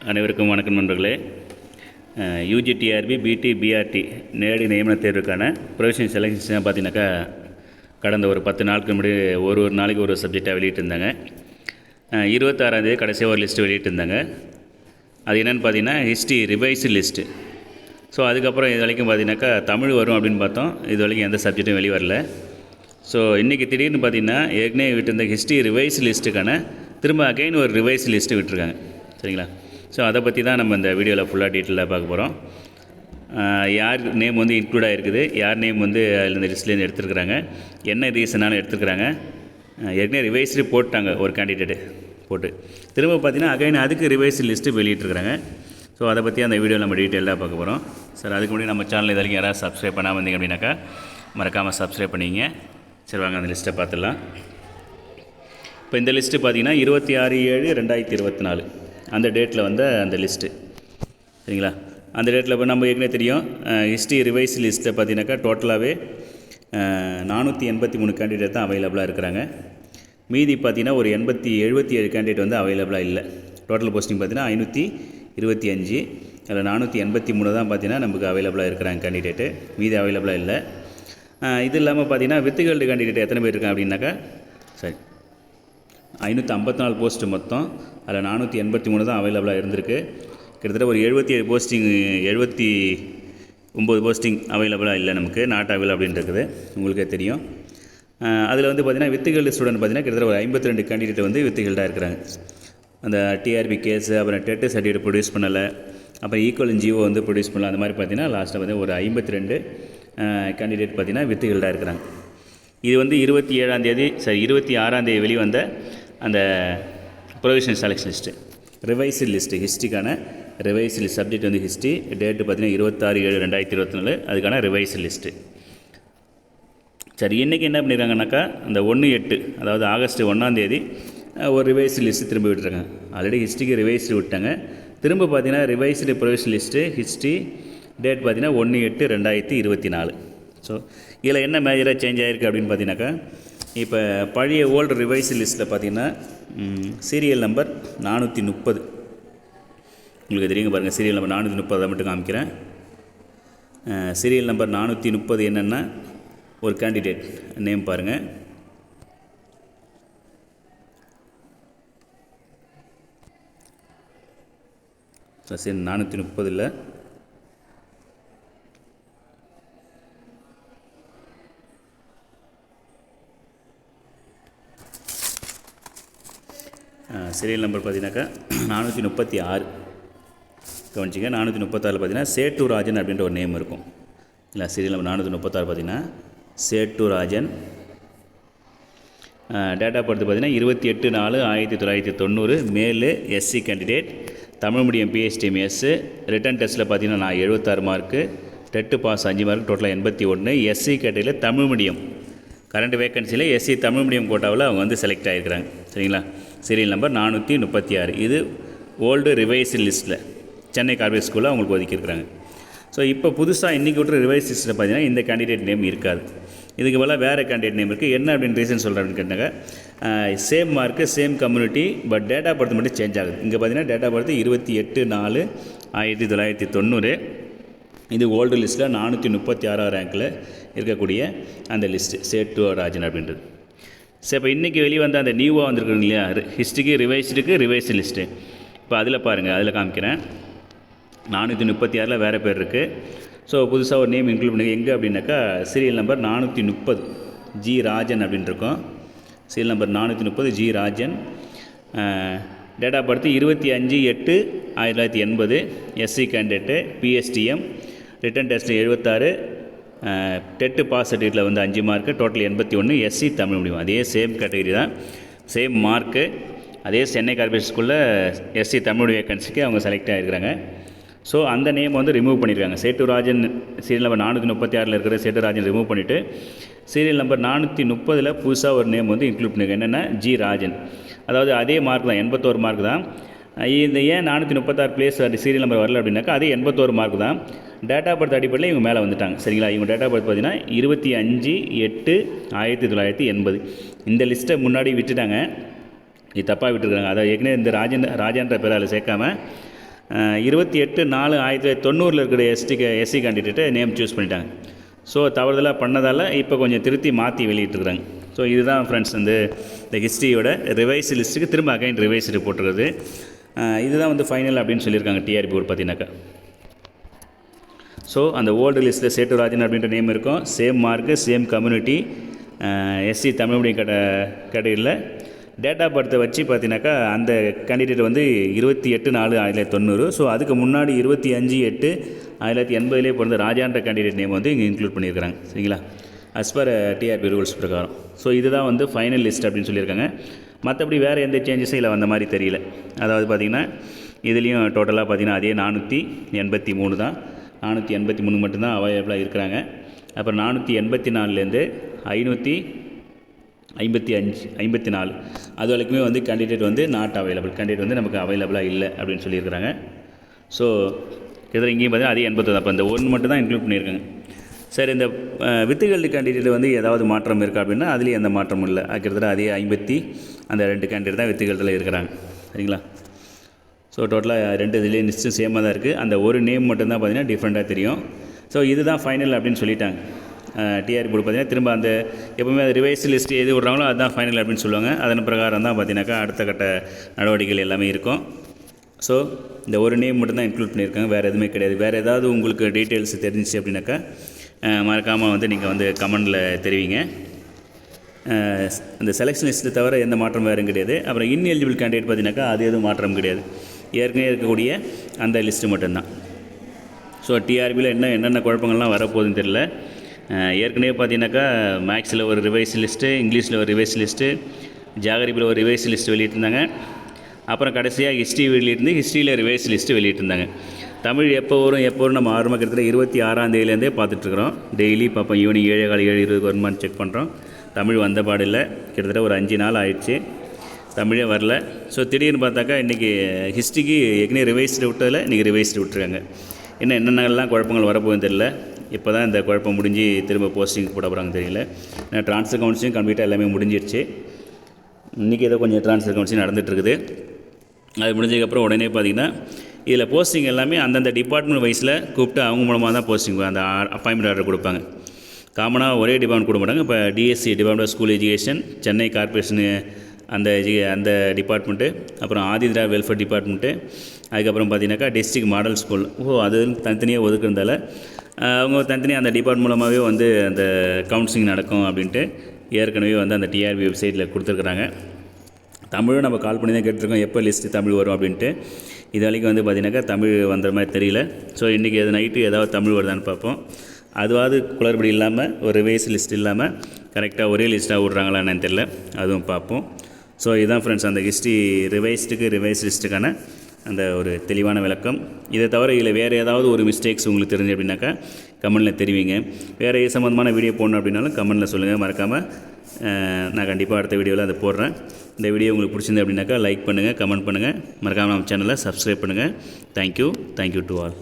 அனைவருக்கும் வணக்கம் நண்பர்களே. யூஜிடிஆர்பி பிடி பிஆர்டி நேரடி நியமன தேர்வுக்கான ப்ரொவிஷனல் செலெக்ஷன் பார்த்தீங்கன்னாக்கா கடந்த ஒரு 10 நாளுக்கு முன்னாடி ஒரு நாளைக்கு ஒரு சப்ஜெக்டாக வெளியிட்டிருந்தாங்க. 26ஆந்தேதி கடைசியாக ஒரு லிஸ்ட்டு வெளியிட்டிருந்தாங்க. அது என்னென்னு பார்த்தீங்கன்னா ஹிஸ்ட்ரி ரிவைஸ்டு லிஸ்ட்டு. ஸோ அதுக்கப்புறம் இது வரைக்கும் பார்த்தீங்கன்னாக்கா தமிழ் வரும் அப்படின்னு பார்த்தோம். இது வரைக்கும் எந்த சப்ஜெக்டும் வெளியே வரல. ஸோ இன்றைக்கி திடீர்னு பார்த்தீங்கன்னா ஏற்கனவே விட்டுருந்த ஹிஸ்ட்ரி ரிவைஸ் லிஸ்ட்டுக்கான திரும்ப அகைன் ஒரு ரிவைஸ் லிஸ்ட்டு விட்டுருக்காங்க. சரிங்களா? ஸோ அதை பற்றி தான் நம்ம இந்த வீடியோவில் ஃபுல்லாக டீட்டெயிலாக பார்க்க போகிறோம். யார் நேம் வந்து இன்க்ளூட் ஆகிருக்குது, யார் நேம் வந்து அதில் இந்த லிஸ்ட்லேருந்து எடுத்துருக்குறாங்க, என்ன ரீசனால் எடுத்துருக்குறாங்க. ஏற்கனவே ரிவைஸ்டு போட்டாங்க ஒரு கேண்டிடேட்டு போட்டு, திரும்ப பார்த்தீங்கன்னா அகைன் அதுக்கு ரிவைஸ் லிஸ்ட்டு வெளியிட்ருக்குறாங்க. ஸோ அதை பற்றி அந்த வீடியோவில் நம்ம டீட்டெயிலாக பார்க்க போகிறோம். சார் அதுக்கு முன்னாடி நம்ம சேனல் இது வரைக்கும் யாராவது சப்ஸ்கிரைப் பண்ணாமல் வந்தீங்க அப்படின்னாக்கா மறக்காமல் சப்ஸ்கிரைப் பண்ணிங்க. சரி வாங்க அந்த லிஸ்ட்டை பார்த்துடலாம். இப்போ இந்த லிஸ்ட்டு பார்த்தீங்கன்னா 26/7/2024 அந்த டேட்டில் வந்த அந்த லிஸ்ட்டு. சரிங்களா? அந்த டேட்டில் இப்போ நம்ம ஏற்கனவே தெரியும் ஹிஸ்ட்ரி ரிவைஸ் லிஸ்ட்டை பார்த்தீங்கன்னாக்கா டோட்டலாகவே 483 கேண்டிடேட் தான் அவைலபிளாக இருக்கிறாங்க. மீதி பார்த்தீங்கன்னா ஒரு 77 கேண்டிடேட் வந்து அவைலபிளாக இல்லை. டோட்டல் போஸ்டிங் பார்த்தீங்கன்னா 525. அதில் 483 தான் பார்த்தீங்கன்னா நமக்கு அவைலபிளாக இருக்கிறாங்க கேண்டிடேட்டு. மீதி அவைலபிளாக இல்லை. இது இல்லாமல் பார்த்தீங்கன்னா வித்துகல்டு கேண்டிடேட் எத்தனை பேர் இருக்காங்க அப்படின்னாக்கா சரி 554 போஸ்ட்டு மொத்தம். அதில் 483 தான் அவைலபிளாக இருந்திருக்கு. கிட்டத்தட்ட ஒரு 77 போஸ்டிங் 79 போஸ்டிங் அவைலபிளாக இல்லை, நமக்கு நாட் அவைலபிள் அப்படின்னு இருக்குது, உங்களுக்கே தெரியும். அதில் வந்து பார்த்திங்கன்னா வித்துகல்டு ஸ்டூடெண்ட் பார்த்திங்கன்னா கிட்டத்தட்ட ஒரு 52 கேண்டிடேட் வந்து வித்துகல்டாக இருக்கிறாங்க. அந்த டிஆர்பி கேஸு, அப்புறம் டெட்டு சர்டிஃபிகேட் ப்ரொடியூஸ் பண்ணலை, அப்புறம் ஈக்குவல் ஜிஓ வந்து ப்ரொடியூஸ் பண்ணல. அந்த மாதிரி பார்த்திங்கன்னா லாஸ்ட்டில் வந்து ஒரு 52 கேண்டிடேட் பார்த்திங்கன்னா வித்துகல்டாக இருக்கிறாங்க. இது வந்து 26ஆந்தேதி வெளிவந்த அந்த provisional selection list, revised list, ஹிஸ்ட்ரிக்கான ரிவைஸ்டு லிஸ்ட். சப்ஜெக்ட் வந்து ஹிஸ்ட்ரி, டேட்டு பார்த்தீங்கன்னா 26/7/2024 அதுக்கான ரிவைஸ்டு லிஸ்ட்டு. சரி, இன்றைக்கி என்ன பண்ணிடுறாங்கனாக்கா அந்த 1/8 அதாவது ஆகஸ்ட் 1ஆந்தேதி ஒரு ரிவைஸ்டு லிஸ்ட்டு திரும்ப விட்டுருக்காங்க. ஆல்ரெடி ஹிஸ்ட்ரிக்கு ரிவைஸ்டு விட்டாங்க. திரும்ப பார்த்தீங்கன்னா revised provisional list history, date பார்த்தீங்கன்னா 1/8/2024. ஸோ இதில் என்ன மேஜராக சேஞ்ச் ஆகிருக்கு அப்படின்னு பார்த்தீங்கன்னாக்கா இப்போ பழைய ஓல்டு ரிவைஸ் லிஸ்ட்டில் பார்த்தீங்கன்னா சீரியல் நம்பர் 430 உங்களுக்கு தெரியுங்க பாருங்கள். சீரியல் நம்பர் 430 மட்டும் காமிக்கிறேன். சீரியல் நம்பர் 430 என்னென்னா ஒரு கேண்டிடேட் நேம் பாருங்கள். சரி 430 இல்லை, சீரியல் நம்பர் பார்த்தீங்கன்னாக்கா 436 கவனிச்சிங்க. 436 பார்த்தீங்கன்னா சேட்டு ராஜன் அப்படின்ற ஒரு நேம் இருக்கும் இல்லை. சீரியல் நம்பர் 436 பார்த்தீங்கன்னா Sethu Rajan. Date of birth பார்த்தீங்கன்னா 28/4/1990, மேலு, எஸ்சி கேண்டிடேட், தமிழ் மீடியம் பிஹெச்டிஎம்எஸ். ரிட்டன் டெஸ்ட்டில் பார்த்தீங்கன்னா நான் 76 மார்க்கு, டெட்டு பாஸ் 5 மார்க், டோட்டலாக 81. எஸ்சி கேட்டகரியில் தமிழ் மீடியம் கரண்ட் வேக்கன்சியில் எஸ்சி தமிழ் மீடியம் கோட்டாவில் அவங்க வந்து செலக்ட் ஆகிருக்கிறாங்க. சரிங்களா? Serial number 436. இது ஓல்டு ரிவைஸ் லிஸ்ட்டில் சென்னை கார்பரேட் ஸ்கூலில் அவங்களுக்கு ஒதுக்கியிருக்கிறாங்க. ஸோ இப்போ புதுசாக இன்றைக்கி விட்டுற ரிவைஸ் லிஸ்ட்டில் பார்த்தீங்கன்னா இந்த கேண்டிடேட் நேம் இருக்காது. இதுக்கு பதிலாக வேறு கேண்டிடேட் நேம் இருக்குது. என்ன அப்படின்னு ரீசன் சொல்கிறேன் அப்படின்னு கேட்டாங்க. Same mark, same community, but date of birth மட்டும் சேஞ்ச் ஆகுது. இங்கே பார்த்தீங்கன்னா டேட் ஆஃப் பர்த் 28/4/1990. இது ஓல்டு லிஸ்ட்டில் 436 ரேங்கில் இருக்கக்கூடிய அந்த லிஸ்ட்டு சேட்டு ராஜன் அப்படின்றது. சரி, இப்போ இன்றைக்கி வெளியே வந்த அந்த நியூவாக வந்திருக்குங்க இல்லையா, ஹிஸ்ட்ரிக்கு ரிவைஸ்டுக்கு ரிவைஸ் லிஸ்ட்டு. இப்போ அதில் பாருங்கள், அதில் காமிக்கிறேன். 436 வேறு பேர் இருக்குது. ஸோ புதுசாக ஒரு நேம் இன்க்ளூட் பண்ணுங்க. எங்கே அப்படின்னாக்கா சீரியல் நம்பர் 430 ஜி ராஜன் அப்படின்னு இருக்கும். Serial number 430 G Rajan. Date of birth 25/8/1980. SC candidate, பிஎஸ்டிஎம், ரிட்டன் டெஸ்ட்டு 76, டெட்டு பாஸ் சர்டிஃபிகேட்டில் வந்து 5 mark, total 81. SC Tamil medium, அதே சேம் கேட்டகரி தான், சேம் மார்க்கு, அதே சென்னை கார்பரேட் ஸ்கூலில் எஸ்சி தமிழ் வேக்கன்சிக்கு அவங்க செலக்ட் ஆகிருக்கிறாங்க. ஸோ அந்த நேம் வந்து ரிமூவ் பண்ணியிருக்காங்க. சேட்டு ராஜன் சீரியல் நம்பர் 436 இருக்கிற சேட்டு ராஜன் ரிமூவ் பண்ணிவிட்டு சீரியல் நம்பர் 430 புதுசாக ஒரு நேம் வந்து இன்க்ளூட் பண்ணியிருக்காங்க. என்னென்னா ஜி ராஜன். அதாவது அதே மார்க் தான், 81 மார்க் தான். இந்த ஏன் 436 பிளேஸ் சீரியல் நம்பர் வரல அப்படின்னாக்கா அதே 81 மார்க் தான். டேட் ஆஃப் பர்த் அடிப்படையில் இவங்க மேலே வந்துட்டாங்க. சரிங்களா? இவங்க டேட் ஆஃப் பர்த் பார்த்தீங்கன்னா 25/8/1980. இந்த லிஸ்ட்டை முன்னாடி விட்டுட்டாங்க. இது தப்பாக விட்டுருக்காங்க. அதை ஏற்கனவே இந்த ராஜன்ற பேரால் சேர்க்காமல் 28/4/1990 இருக்கிற எஸ்சி கேண்டிடேட்டை நேம் சூஸ் பண்ணிட்டாங்க. ஸோ தவறுதலாக பண்ணதால் இப்போ கொஞ்சம் திருத்தி மாற்றி வெளியிட்டிருக்குறாங்க. ஸோ இதுதான் ஃப்ரெண்ட்ஸ் இந்த ஹிஸ்ட்ரியோட ரிவைஸ் லிஸ்ட்டுக்கு திரும்ப அகைன் ரிவைஸ் போட்டுருக்குது. இதுதான் ஃபைனல் அப்படின்னு சொல்லியிருக்காங்க டிஆர்பி போர்டு பார்த்தீங்கன்னாக்கா. ஸோ அந்த ஓல்டு லிஸ்ட்டில் சேட்டுராஜன் அப்படின்ற நேம் இருக்கும், same mark, same community, SC Tamil medium கேட்டகரியில் டேட் ஆஃப் பர்த்தை வச்சு பார்த்தீங்கன்னாக்கா அந்த கேண்டிடேட் 28/4/1990. ஸோ அதுக்கு முன்னாடி 25/8/1980 பிறந்த ராஜான்ற கேண்டிடேட் நேம் இங்கே இன்க்ளூட் பண்ணியிருக்கிறாங்க. சரிங்களா, அஸ் பர் டிஆர்பி ரூல்ஸ் பிரகாரம். ஸோ இதுதான் ஃபைனல் லிஸ்ட் அப்படின்னு சொல்லியிருக்காங்க. மற்றபடி வேறு எந்த சேஞ்சஸும் இல்லை வந்த மாதிரி தெரியல. அதாவது பார்த்திங்கன்னா இதுலேயும் டோட்டலாக பார்த்திங்கன்னா அதே 483 தான். 483 மட்டும்தான் அவைலபிளாக இருக்கிறாங்க. அப்புறம் 484லேருந்து 554 அது வரைக்குமே கேண்டிடேட் நாட் அவைலபிள், கேண்டிடேட் நமக்கு அவைலபிளாக இல்லை அப்படின்னு சொல்லியிருக்கிறாங்க. ஸோ இதில் இங்கேயும் பார்த்தீங்கன்னா அதே 80 தான். அப்போ இந்த ஒன்று மட்டும் தான் இன்க்ளூட் பண்ணியிருக்காங்க. சரி, இந்த வித்துகல்டு கேண்டிடேட் ஏதாவது மாற்றம் இருக்கா அப்படின்னா அதுலேயும் எந்த மாற்றமும் இல்லை. கிட்டத்தட்ட அதே 2 கேண்டிடேட் தான் வித்துகல்டில் இருக்கிறாங்க. சரிங்களா, ஸோ டோட்டலாக 2 இதுலேயும் லிஸ்ட்டும் சேமாக தான் இருக்குது. அந்த ஒரு நேம் மட்டும்தான் பார்த்தீங்கன்னா டிஃப்ரெண்ட்டாக தெரியும். ஸோ இதுதான் ஃபைனல் அப்படின்னு சொல்லிட்டாங்க. டிஆர்பி போர்டு பார்த்தீங்கன்னா திரும்ப அந்த எப்போவுமே அது ரிவைஸ் லிஸ்ட் எது விட்றாங்களோ அதுதான் ஃபைனல் அப்படின்னு சொல்லுவாங்க. அதன் பிரகாரம் தான் பார்த்தீங்கன்னாக்கா அடுத்த கட்ட நடவடிக்கைகள் எல்லாமே இருக்கும். ஸோ இந்த ஒரு நேம் மட்டும்தான் இன்க்ளூட் பண்ணியிருக்காங்க, வேறு எதுவுமே கிடையாது. வேறு ஏதாவது உங்களுக்கு டீட்டெயில்ஸ் தெரிஞ்சிச்சு அப்படின்னாக்கா மறக்காமல் நீங்கள் கமெண்டில் தெரிவிங்க. இந்த செலெக்ஷன் லிஸ்ட்டு தவிர எந்த மாற்றம் வேறும் கிடையாது. அப்புறம் இன்எலிஜிபிள் கேண்டிடேட் பார்த்தீங்கன்னாக்கா அது எதுவும் மாற்றம் கிடையாது, ஏற்கனவே இருக்கக்கூடிய அந்த லிஸ்ட்டு மட்டும்தான். ஸோ டிஆர்பியில் என்னென்ன குழப்பங்கள்லாம் வரப்போகுதுன்னு தெரியல. ஏற்கனவே பார்த்தீங்கன்னாக்கா மேக்ஸில் ஒரு ரிவைஸ் லிஸ்ட்டு, இங்கிலீஷில் ஒரு ரிவைஸ் லிஸ்ட்டு, ஜியாகிரபியில் ஒரு ரிவைஸ் லிஸ்ட்டு வெளியிட்டிருந்தாங்க. அப்புறம் கடைசியாக ஹிஸ்ட்ரி வெளியிட்டு ஹிஸ்ட்ரியில் ரிவைஸ் லிஸ்ட்டு வெளியிட்டிருந்தாங்க. தமிழ் எப்போ வரும் நம்ம ஆரம்ப கிட்டத்தட்ட 26ஆம் தேதியிலேருந்தே பார்த்துட்ருக்குறோம். டெய்லி பார்ப்போம், ஈவினிங் 7:15 வருமானு செக் பண்ணுறோம். தமிழ் வந்த பாடு இல்லை, கிட்டத்தட்ட ஒரு 5 நாள் ஆயிடுச்சு, தமிழே வரல. ஸோ திடீர்னு பார்த்தாக்கா இன்றைக்கி ஹிஸ்ட்ரிக்கு ஏற்கனவே ரிவைஸ்டு விட்டதில் இன்றைக்கி ரிவைஸ்டு விட்டுருக்காங்க. என்னென்னலாம் குழப்பங்கள் வரப்போகுதுன்னு தெரியல. இப்போ தான் இந்த குழப்பம் முடிஞ்சு திரும்ப போஸ்டிங் போட போகிறாங்க தெரியல. ஏன்னா ட்ரான்ஸ்ஃபர் கவுன்சிலிங் கம்ப்ளீட்டாக எல்லாமே முடிஞ்சிருச்சு. இன்றைக்கி ஏதோ கொஞ்சம் ட்ரான்ஸ்ஃபர் கவுன்சிலிங் நடந்துகிட்ருக்குது. அது முடிஞ்சதுக்கப்புறம் உடனே பார்த்திங்கன்னா இதில் போஸ்டிங் எல்லாமே அந்தந்த டிபார்ட்மெண்ட் வைஸில் கூப்பிட்டு அவங்க மூலமாக தான் போஸ்டிங் அந்த அப்பாயின்மெண்ட் ஆர்டர் கொடுப்பாங்க. காமனாக ஒரே டிபார்ட்மெண்ட் கொடுக்க மாட்டாங்க. இப்போ DSC department of school education, Chennai corporation அந்த டிபார்ட்மெண்ட்டு, அப்புறம் ஆதித்ரா வெல்ஃபேர் டிபார்ட்மெண்ட்டு, அதுக்கப்புறம் பார்த்தீங்கன்னாக்கா டிஸ்ட்ரிக்ட் மாடல் ஸ்கூல். அது தனித்தனியாக ஒதுக்குறதால அவங்க தனித்தனியாக அந்த டிபார்ட்மெண்ட் மூலமாகவே அந்த கவுன்சிலிங் நடக்கும் அப்படின்ட்டு ஏற்கனவே அந்த டிஆர்பி வெப்சைட்டில் கொடுத்துருக்குறாங்க. தமிழும் நம்ம கால் பண்ணி தான் கேட்டிருக்கோம் எப்போ லிஸ்ட்டு தமிழ் வரும் அப்படின்ட்டு. இது வரைக்கும் பார்த்தீங்கன்னாக்கா தமிழ் வந்துற மாதிரி தெரியல. ஸோ இன்றைக்கி அது நைட்டு ஏதாவது தமிழ் வருதான்னு பார்ப்போம். அதுவாது குளறுபடி இல்லாமல் ஒரு ரிவைஸ் லிஸ்ட் இல்லாமல் கரெக்டாக ஒரே லிஸ்ட்டாக விட்றாங்களான்னு தெரியல, அதுவும் பார்ப்போம். ஸோ இதுதான் ஃப்ரெண்ட்ஸ் அந்த ஹிஸ்ட்ரி ரிவைஸ் லிஸ்ட்டுக்கான அந்த ஒரு தெளிவான விளக்கம். இதை தவிர இதில் வேறு ஏதாவது ஒரு மிஸ்டேக்ஸ் உங்களுக்கு தெரிஞ்சு அப்படின்னாக்கா கமெண்டில் தெரிவிங்க. வேறு சம்மந்தமான வீடியோ போடணும் அப்படின்னாலும் கமெண்டில் சொல்லுங்கள். மறக்காமல் நான் கண்டிப்பாக அடுத்த வீடியோவில் அதை போடுறேன். இந்த வீடியோ உங்களுக்கு பிடிச்சிருந்து அப்படின்னாக்கா லைக் பண்ணுங்கள், கமெண்ட் பண்ணுங்கள். மறக்காமல் நம்ம சேனலை சப்ஸ்கிரைப் பண்ணுங்கள். Thank you to all.